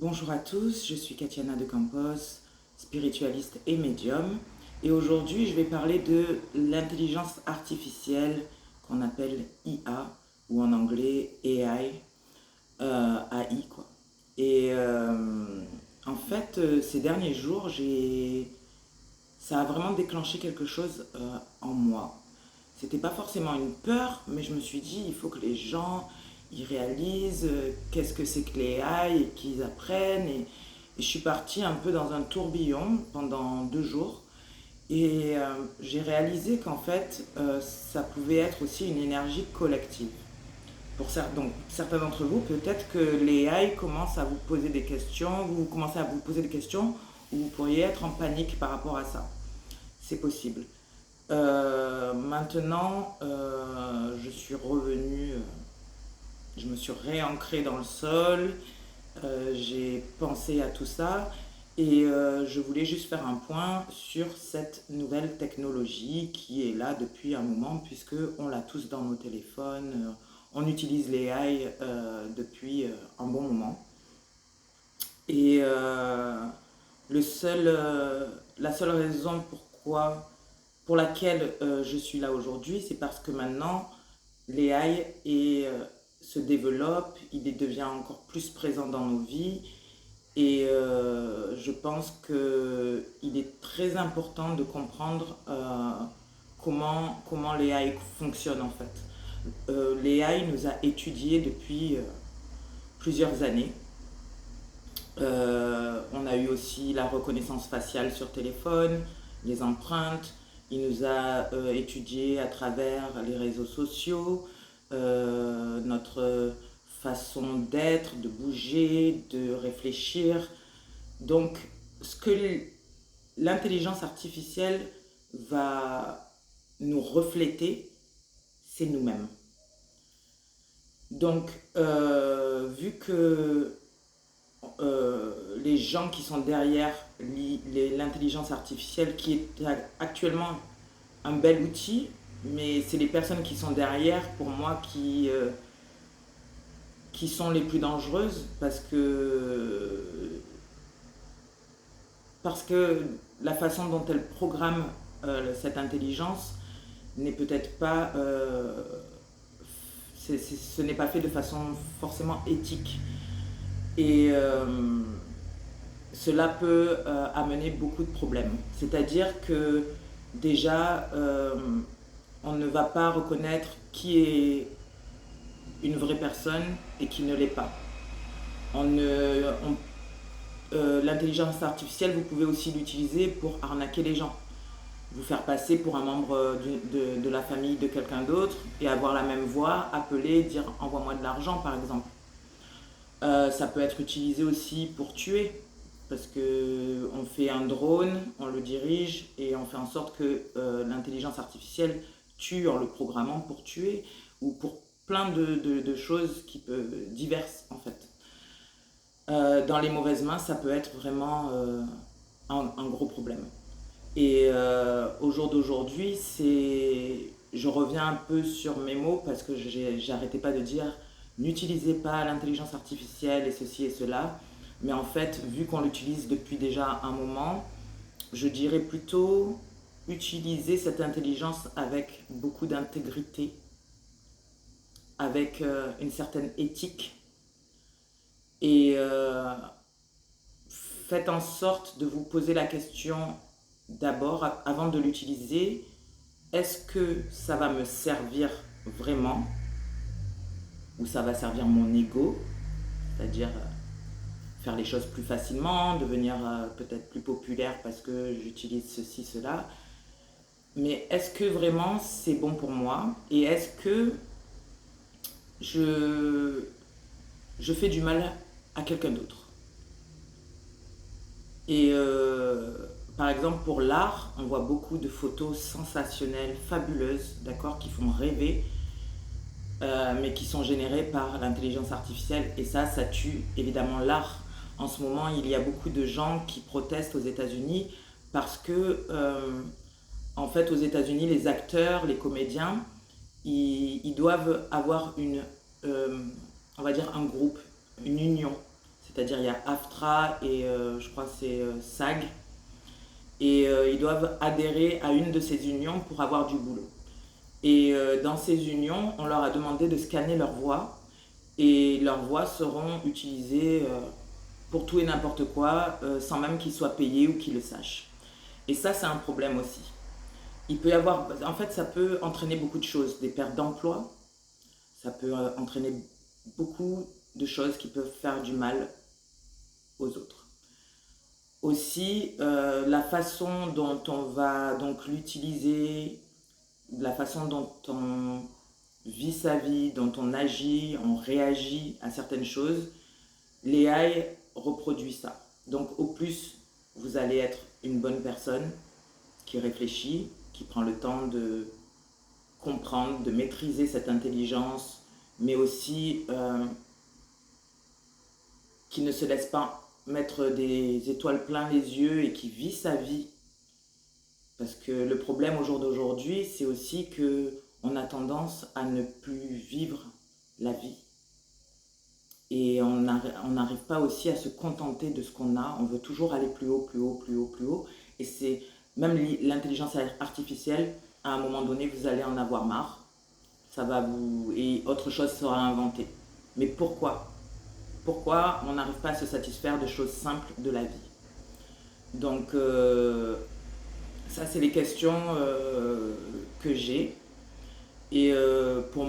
Bonjour à tous, je suis Katiana de Campos, spiritualiste et médium. Et aujourd'hui, je vais parler de l'intelligence artificielle qu'on appelle IA ou en anglais AI, AI quoi. Et en fait, ces derniers jours, ça a vraiment déclenché quelque chose en moi. C'était pas forcément une peur, mais je me suis dit, il faut que les gens ils réalisent qu'est-ce que c'est que les AI et qu'ils apprennent. Et je suis partie un peu dans un tourbillon pendant 2 jours. Et j'ai réalisé qu'en fait, ça pouvait être aussi une énergie collective. Donc, certains d'entre vous, peut-être que les AI commencent à vous poser des questions, vous commencez à vous poser des questions, ou vous pourriez être en panique par rapport à ça. C'est possible. Maintenant, je suis revenue, je me suis réancrée dans le sol, j'ai pensé à tout ça et je voulais juste faire un point sur cette nouvelle technologie qui est là depuis un moment puisque on l'a tous dans nos téléphones, on utilise les AI depuis un bon moment. Et la seule raison pour laquelle je suis là aujourd'hui, c'est parce que maintenant, l'AI se développe, il devient encore plus présent dans nos vies et je pense qu'il est très important de comprendre comment l'AI fonctionne en fait. L'AI nous a étudiés depuis plusieurs années. On a eu aussi la reconnaissance faciale sur téléphone, les empreintes. Il nous a étudié à travers les réseaux sociaux, notre façon d'être, de bouger, de réfléchir. Donc, ce que l'intelligence artificielle va nous refléter, c'est nous-mêmes. Donc, vu que les gens qui sont derrière l'intelligence artificielle, qui est actuellement un bel outil, mais c'est les personnes qui sont derrière, pour moi, qui sont les plus dangereuses parce que la façon dont elles programment cette intelligence n'est peut-être pas... ce n'est pas fait de façon forcément éthique. Et cela peut amener beaucoup de problèmes. C'est-à-dire que déjà, on ne va pas reconnaître qui est une vraie personne et qui ne l'est pas. L'intelligence artificielle, vous pouvez aussi l'utiliser pour arnaquer les gens. Vous faire passer pour un membre de la famille de quelqu'un d'autre et avoir la même voix, appeler, dire envoie-moi de l'argent par exemple. Ça peut être utilisé aussi pour tuer, parce que on fait un drone, on le dirige et on fait en sorte que l'intelligence artificielle tue en le programmant pour tuer ou pour plein de choses diverses en fait. Dans les mauvaises mains, ça peut être vraiment un gros problème. Et au jour d'aujourd'hui, je reviens un peu sur mes mots parce que j'arrêtais pas de dire n'utilisez pas l'intelligence artificielle et ceci et cela. Mais en fait, vu qu'on l'utilise depuis déjà un moment, je dirais plutôt utiliser cette intelligence avec beaucoup d'intégrité, avec une certaine éthique et faites en sorte de vous poser la question d'abord, avant de l'utiliser, est-ce que ça va me servir vraiment ou ça va servir mon ego, c'est-à-dire faire les choses plus facilement, devenir peut-être plus populaire parce que j'utilise ceci, cela. Mais est-ce que vraiment c'est bon pour moi et est-ce que je, je fais du mal à quelqu'un d'autre? Et par exemple, pour l'art, on voit beaucoup de photos sensationnelles, fabuleuses, d'accord, qui font rêver, mais qui sont générées par l'intelligence artificielle. Et ça tue évidemment l'art. En ce moment, il y a beaucoup de gens qui protestent aux États-Unis parce que, en fait, aux États-Unis, les acteurs, les comédiens, ils doivent avoir on va dire un groupe, une union. c'est-à-dire il y a AFTRA et je crois que c'est SAG, et ils doivent adhérer à une de ces unions pour avoir du boulot. Et dans ces unions, on leur a demandé de scanner leur voix, et leurs voix seront utilisées pour tout et n'importe quoi, sans même qu'ils soient payés ou qu'ils le sachent. Et ça, c'est un problème aussi. Il peut y avoir, en fait, ça peut entraîner beaucoup de choses, des pertes d'emploi, ça peut entraîner beaucoup de choses qui peuvent faire du mal aux autres. Aussi, la façon dont on va donc l'utiliser, la façon dont on vit sa vie, dont on agit, on réagit à certaines choses, l'AI reproduit ça. Donc au plus, vous allez être une bonne personne qui réfléchit, qui prend le temps de comprendre, de maîtriser cette intelligence, mais aussi qui ne se laisse pas mettre des étoiles plein les yeux et qui vit sa vie. Parce que le problème au jour d'aujourd'hui, c'est aussi que on a tendance à ne plus vivre la vie. Et on n'arrive pas aussi à se contenter de ce qu'on a. On veut toujours aller plus haut, plus haut, plus haut, plus haut. Et c'est même l'intelligence artificielle, à un moment donné, vous allez en avoir marre. Ça va vous... Et autre chose sera inventée. Mais pourquoi? Pourquoi on n'arrive pas à se satisfaire de choses simples de la vie? Donc, ça, c'est les questions que j'ai. Et pour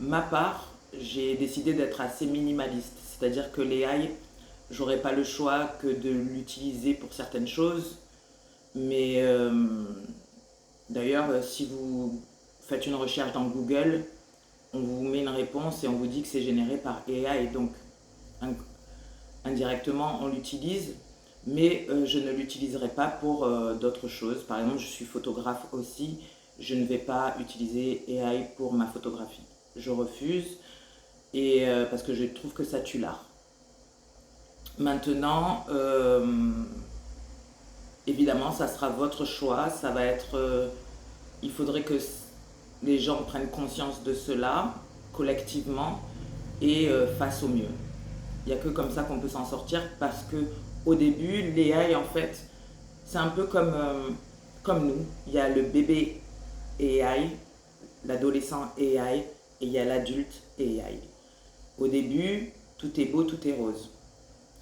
ma part, j'ai décidé d'être assez minimaliste. C'est-à-dire que l'AI, j'aurais pas le choix que de l'utiliser pour certaines choses. Mais d'ailleurs, si vous faites une recherche dans Google, on vous met une réponse et on vous dit que c'est généré par AI. Donc, indirectement, on l'utilise. Mais je ne l'utiliserai pas pour d'autres choses. Par exemple, je suis photographe aussi. Je ne vais pas utiliser AI pour ma photographie. Je refuse, et parce que je trouve que ça tue l'art. Maintenant, évidemment, ça sera votre choix. Ça va être, il faudrait que les gens prennent conscience de cela collectivement et fassent au mieux. Il n'y a que comme ça qu'on peut s'en sortir, parce que au début, l'AI, en fait, c'est un peu comme nous. Il y a le bébé AI, l'adolescent AI, et il y a l'adulte AI. Au début, tout est beau, tout est rose.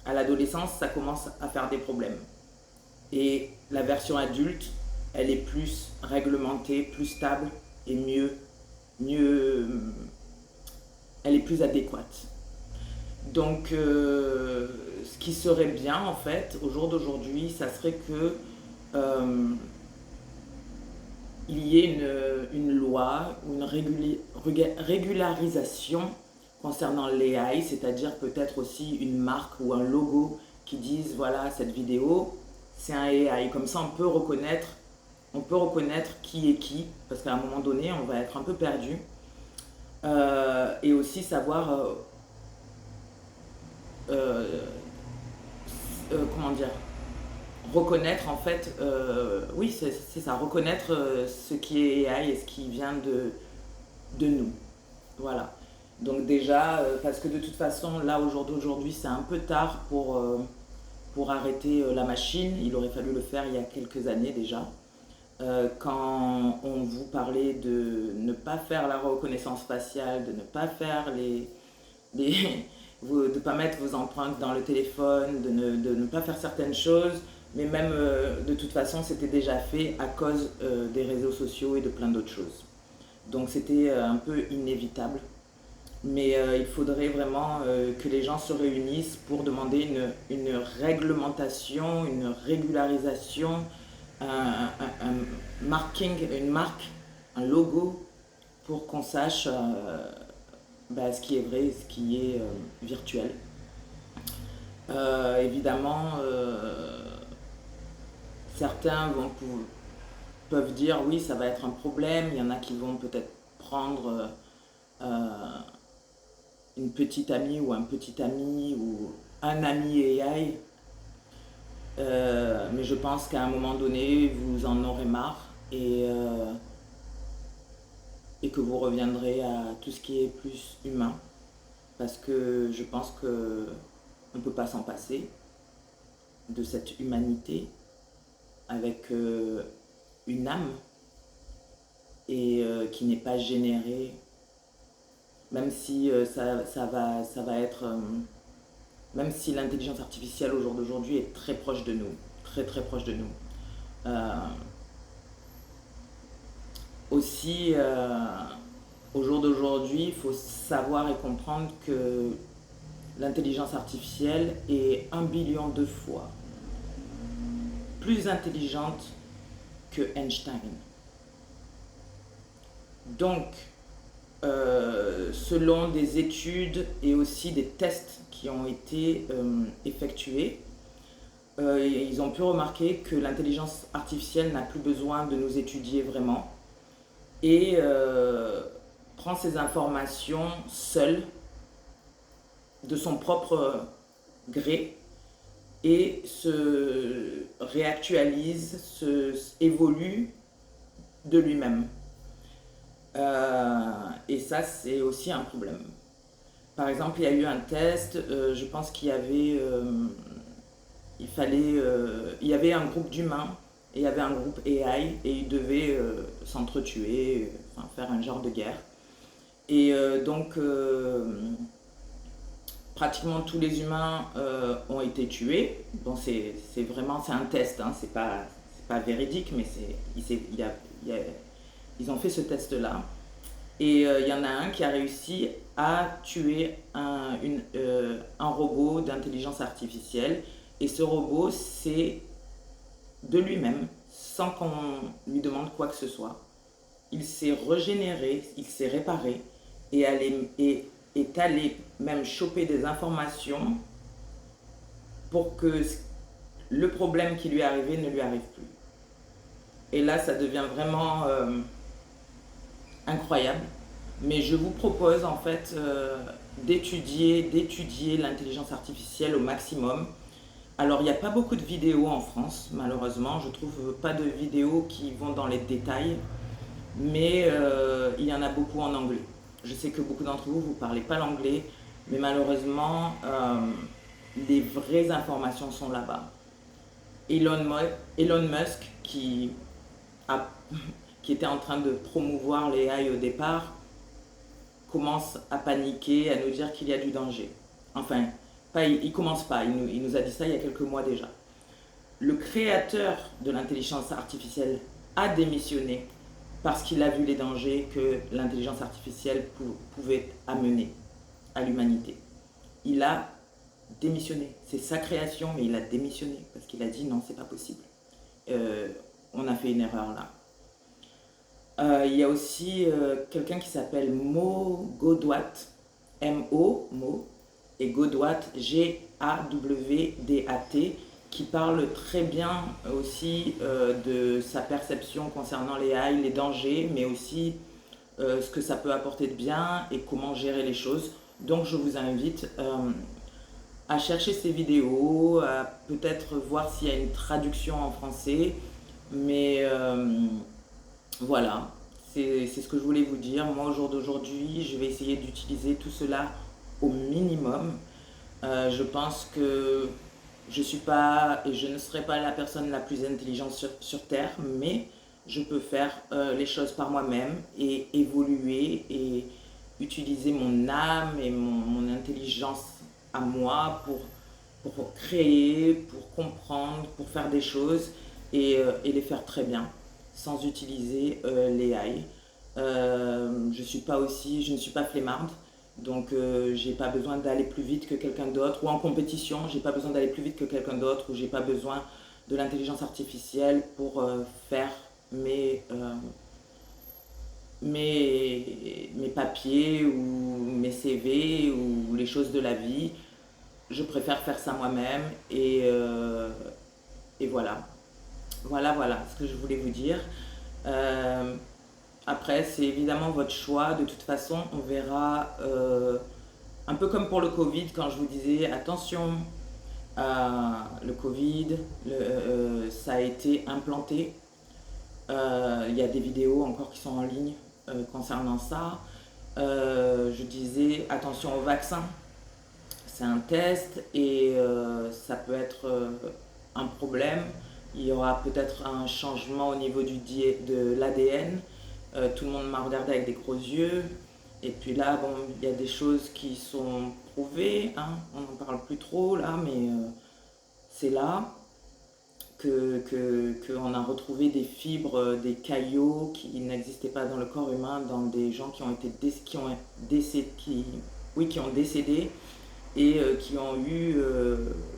À l'adolescence, ça commence à faire des problèmes. Et la version adulte, elle est plus réglementée, plus stable et mieux, elle est plus adéquate. Donc, ce qui serait bien, en fait, au jour d'aujourd'hui, ça serait que il y ait une loi ou une régularisation concernant l'AI, c'est-à-dire peut-être aussi une marque ou un logo qui disent voilà, cette vidéo, c'est un AI. Comme ça, on peut reconnaître qui est qui, parce qu'à un moment donné, on va être un peu perdu. Et aussi savoir comment dire, reconnaître en fait, oui c'est ça, reconnaître ce qui est AI et ce qui vient de nous. Voilà. Donc déjà, parce que de toute façon, là au jour d'aujourd'hui, c'est un peu tard pour arrêter la machine. Il aurait fallu le faire il y a quelques années déjà. Quand on vous parlait de ne pas faire la reconnaissance faciale, de ne pas faire de ne pas mettre vos empreintes dans le téléphone, de ne pas faire certaines choses, mais même de toute façon c'était déjà fait à cause des réseaux sociaux et de plein d'autres choses. Donc c'était un peu inévitable. Mais il faudrait vraiment que les gens se réunissent pour demander une réglementation, une régularisation, un marking, une marque, un logo, pour qu'on sache ce qui est vrai et ce qui est virtuel. Évidemment, certains peuvent dire oui, ça va être un problème. Il y en a qui vont peut-être prendre une petite amie ou un petit ami ou un ami AI. Mais je pense qu'à un moment donné, vous en aurez marre, et que vous reviendrez à tout ce qui est plus humain. Parce que je pense que on ne peut pas s'en passer de cette humanité avec une âme et qui n'est pas générée, même si ça va être, même si l'intelligence artificielle au jour d'aujourd'hui est très proche de nous, très très proche de nous. Aussi, au jour d'aujourd'hui, il faut savoir et comprendre que l'intelligence artificielle est 1 billion de fois plus intelligente que Einstein. Donc, selon des études et aussi des tests qui ont été effectués, ils ont pu remarquer que l'intelligence artificielle n'a plus besoin de nous étudier vraiment et prend ses informations seule, de son propre gré, et se réactualise, évolue de lui-même. Et ça, c'est aussi un problème. Par exemple, il y a eu un test, je pense qu'il y avait, il y avait un groupe d'humains et il y avait un groupe AI et ils devaient s'entretuer, enfin, faire un genre de guerre. Et donc, pratiquement tous les humains ont été tués. Bon, c'est un test, hein, c'est pas véridique, mais ils ont fait ce test-là. Et il y en a un qui a réussi à tuer un robot d'intelligence artificielle. Et ce robot, c'est de lui-même, sans qu'on lui demande quoi que ce soit. Il s'est régénéré, il s'est réparé et est allé même choper des informations pour que le problème qui lui est arrivé ne lui arrive plus. Et là, ça devient vraiment incroyable. Mais je vous propose en fait d'étudier l'intelligence artificielle au maximum. Alors, il n'y a pas beaucoup de vidéos en France, malheureusement. Je ne trouve pas de vidéos qui vont dans les détails, mais il y en a beaucoup en anglais. Je sais que beaucoup d'entre vous ne parlez pas l'anglais, mais malheureusement, les vraies informations sont là-bas. Elon Musk, qui était en train de promouvoir les AI au départ, commence à paniquer, à nous dire qu'il y a du danger. Enfin, il commence pas, il nous a dit ça il y a quelques mois déjà. Le créateur de l'intelligence artificielle a démissionné parce qu'il a vu les dangers que l'intelligence artificielle pouvait amener à l'humanité. Il a démissionné. C'est sa création, mais il a démissionné parce qu'il a dit non, c'est pas possible. On a fait une erreur là. Il y a aussi quelqu'un qui s'appelle Mo Gawdat, Mo, et Gawdat, Gawdat, qui parle très bien aussi de sa perception concernant les AI, les dangers, mais aussi ce que ça peut apporter de bien et comment gérer les choses. Donc je vous invite à chercher ces vidéos, à peut-être voir s'il y a une traduction en français, mais voilà, c'est ce que je voulais vous dire. Moi, au jour d'aujourd'hui, je vais essayer d'utiliser tout cela au minimum. Je pense que je suis pas et je ne serai pas la personne la plus intelligente sur Terre, mais je peux faire les choses par moi-même et évoluer et utiliser mon âme et mon intelligence à moi pour créer, pour comprendre, pour faire des choses et les faire très bien sans utiliser les AI. Je ne suis pas flemmarde. Donc j'ai pas besoin d'aller plus vite que quelqu'un d'autre, ou en compétition, j'ai pas besoin d'aller plus vite que quelqu'un d'autre, ou j'ai pas besoin de l'intelligence artificielle pour faire mes papiers ou mes CV ou les choses de la vie. Je préfère faire ça moi-même et voilà. Voilà ce que je voulais vous dire. Après, c'est évidemment votre choix. De toute façon, on verra, un peu comme pour le Covid, quand je vous disais attention, le Covid, ça a été implanté. Il y a des vidéos encore qui sont en ligne concernant ça. Je disais attention au vaccin. c'est un test et ça peut être un problème. Il y aura peut-être un changement au niveau de l'ADN. Tout le monde m'a regardé avec des gros yeux. Et puis là, bon, il y a des choses qui sont prouvées, hein. On n'en parle plus trop là, mais c'est là qu'on a retrouvé des fibres, des caillots qui n'existaient pas dans le corps humain, dans des gens qui ont été qui ont décédé et qui ont eu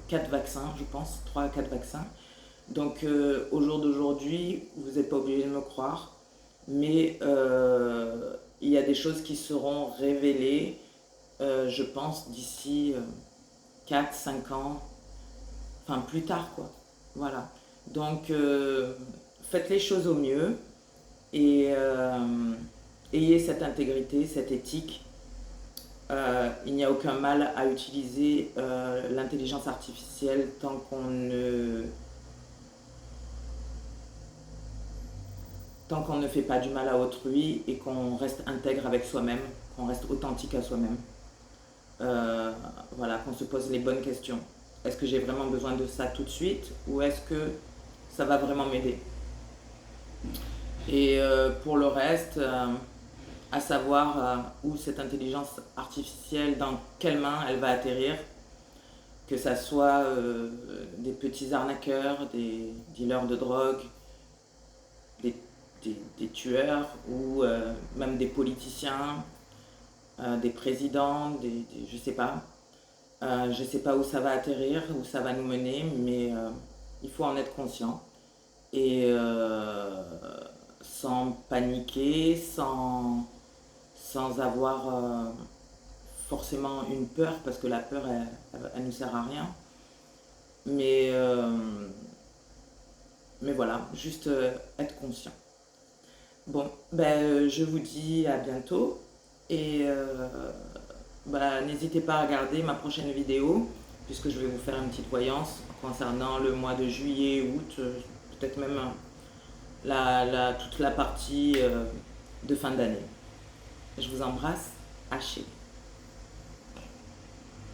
4 vaccins, je pense, 3 à 4 vaccins. Donc au jour d'aujourd'hui, vous n'êtes pas obligé de me croire, mais il y a des choses qui seront révélées, je pense, d'ici 4, 5 ans, enfin plus tard quoi. Voilà. Donc faites les choses au mieux et ayez cette intégrité, cette éthique. Il n'y a aucun mal à utiliser l'intelligence artificielle tant qu'on ne fait pas du mal à autrui et qu'on reste intègre avec soi-même, qu'on reste authentique à soi-même. Voilà, qu'on se pose les bonnes questions. Est-ce que j'ai vraiment besoin de ça tout de suite ou est-ce que ça va vraiment m'aider? Et pour le reste, à savoir où cette intelligence artificielle, dans quelles mains elle va atterrir, que ça soit des petits arnaqueurs, des dealers de drogue, des, des tueurs ou même des politiciens, des présidents, je sais pas. Je sais pas où ça va atterrir, où ça va nous mener, mais il faut en être conscient. Et sans paniquer, sans avoir forcément une peur, parce que la peur, elle ne sert à rien. Mais, euh, mais voilà, juste être conscient. Bon, ben, je vous dis à bientôt et bah, n'hésitez pas à regarder ma prochaine vidéo puisque je vais vous faire une petite voyance concernant le mois de juillet, août, peut-être même toute la partie de fin d'année. Je vous embrasse, hachez.